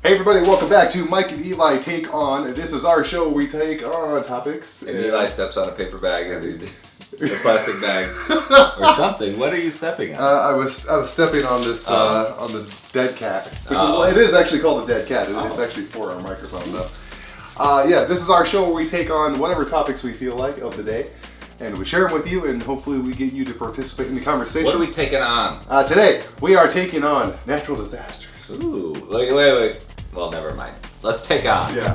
Hey everybody, welcome back to Mike and Eli Take On. This is our show where we take on topics. And Eli steps on a paper bag as he's a plastic bag or something. What are you stepping on? I was stepping on this dead cat, which it is actually called a dead cat. It's actually for our microphone though. Yeah, this is our show where we take on whatever topics we feel like of the day, and we share them with you, and hopefully we get you to participate in the conversation. What are we taking on? Today we are taking on natural disasters. Ooh, wait. Well, never mind. Let's take on. Yeah.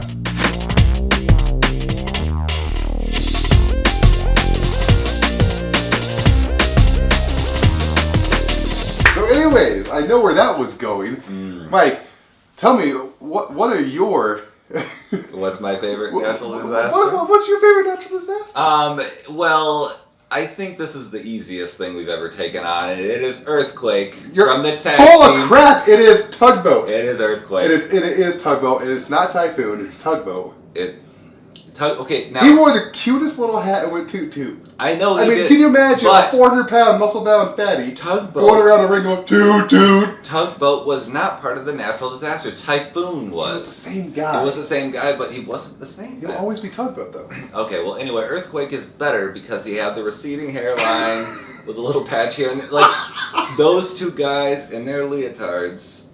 So anyways, I know where that was going. Mike, tell me, what are your... What's my favorite natural disaster? What's your favorite natural disaster? Well, I think this is the easiest thing we've ever taken on, and it is Earthquake from the tag team. Holy crap! It is Tugboat. It is Earthquake. It is Tugboat, and it's not Typhoon. It's Tugboat. Okay, now he wore the cutest little hat and went toot toot. I know. I mean, can you imagine a 400-pound muscle-bound fatty going around the ring going toot toot? Tugboat was not part of the natural disaster. Typhoon was. It was the same guy. It was the same guy, but he wasn't the same guy. He'll always be Tugboat though. Okay, well anyway, Earthquake is better because he had the receding hairline with a little patch here, and like those two guys in their leotards,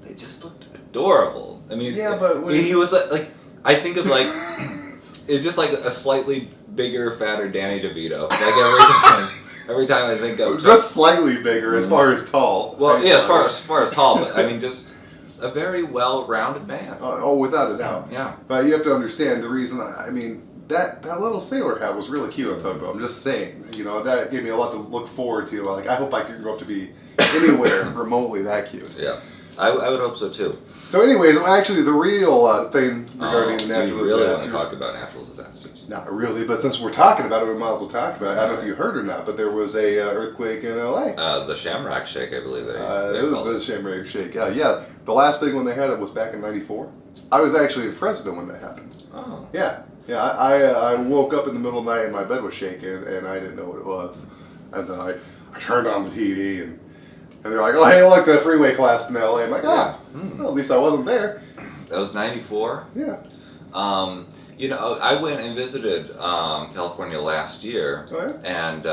they just looked adorable. I mean, yeah, but when he was like I think of like. It's just like a slightly bigger, fatter Danny DeVito. Like every time I think of just slightly bigger as far as tall. Well, yeah, as far as tall, but I mean just a very well-rounded man. Oh, without a doubt. Yeah. But you have to understand the reason. I mean, that little sailor hat was really cute on Tugboat. I'm just saying. You know, that gave me a lot to look forward to. Like, I hope I can grow up to be anywhere remotely that cute. Yeah. I would hope so too. So, anyways, actually, the real thing regarding the natural disasters. disasters. Want to talk about natural disasters? Not really, but since we're talking about it, we might as well talk about it. I don't know if you heard or not, but there was a earthquake in LA. The Shamrock Shake, I believe it was the Shamrock Shake. Yeah, the last big one they had was back in '94. I was actually in Fresno when that happened. Oh. Yeah. I woke up in the middle of the night and my bed was shaking and I didn't know what it was, and then I turned on the TV and they're like, oh, hey, look, the freeway collapsed in LA. I'm like, well, at least I wasn't there. That was '94? Yeah. You know, I went and visited California last year. Oh, yeah? And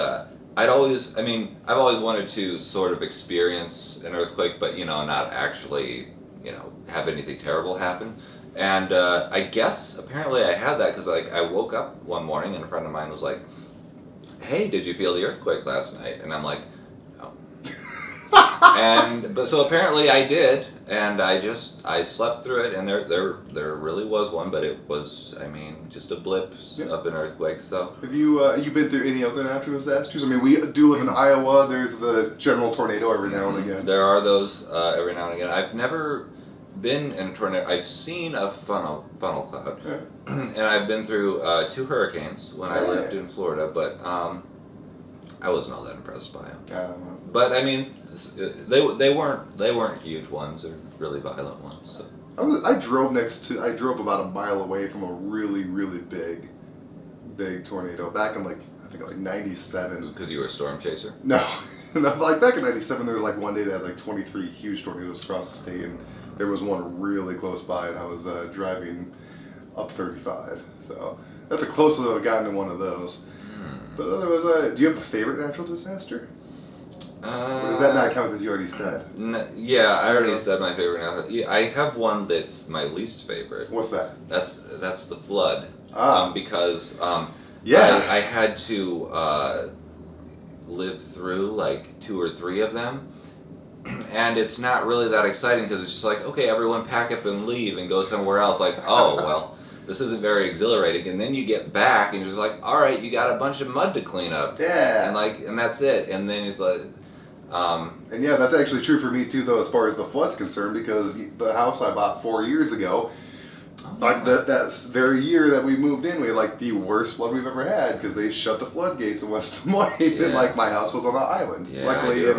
I've always wanted to sort of experience an earthquake, but, you know, not actually, you know, have anything terrible happen. And I guess, apparently I had that because, like, I woke up one morning and a friend of mine was like, hey, did you feel the earthquake last night? And I'm like, but so apparently I did, and I slept through it, and there really was one, but it was, I mean, just a blip of an earthquake. So have you been through any other natural disasters? I mean, we do live in Iowa. There's the general tornado every now and again. There are those every now and again. I've never been in a tornado. I've seen a funnel cloud, and I've been through 2 hurricanes when I lived in Florida, but I wasn't all that impressed by them. But I mean, they weren't huge ones or really violent ones. So. I drove about a mile away from a really big tornado back in I think '97. Because you were a storm chaser? No, like back in '97 there was like one day they had like 23 huge tornadoes across the state, and there was one really close by, and I was driving up 35. So that's the closest I've gotten to one of those. But otherwise, do you have a favorite natural disaster? Or does that not count because you already said? Yeah, I already said my favorite natural. I have one that's my least favorite. What's that? That's the flood. Because I had to live through like 2 or 3 of them, and it's not really that exciting because it's just like, okay, everyone pack up and leave and go somewhere else. Like, oh well. This isn't very exhilarating, and then you get back and you're just like, all right, you got a bunch of mud to clean up, and that's it, and then it's like, and yeah, that's actually true for me too, though, as far as the flood's concerned, because the house I bought 4 years ago, that very year that we moved in, we had like the worst flood we've ever had because they shut the floodgates in West Des Moines, and like my house was on an island. Luckily, it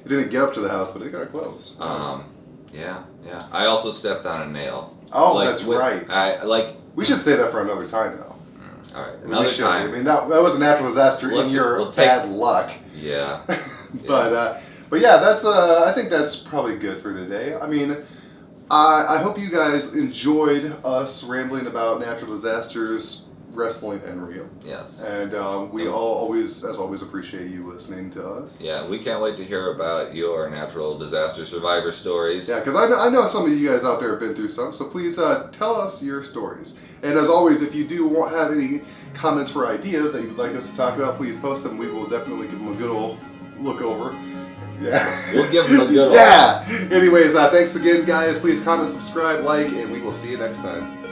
didn't get up to the house, but it got close. Yeah. I also stepped on a nail. Oh, that's right. We should say that for another time, though. All right, another time. I mean, that was a natural disaster in your bad luck. Yeah. But yeah, that's I think that's probably good for today. I mean, I hope you guys enjoyed us rambling about natural disasters, wrestling, and real. Yes. And we all always, as always, appreciate you listening to us. Yeah, we can't wait to hear about your natural disaster survivor stories. Yeah, because I know some of you guys out there have been through some, so please tell us your stories. And as always, if you do have any comments for ideas that you'd like us to talk about, please post them. We will definitely give them a good old look over. Yeah. We'll give them a good old. Yeah. Anyways, thanks again, guys. Please comment, subscribe, like, and we will see you next time.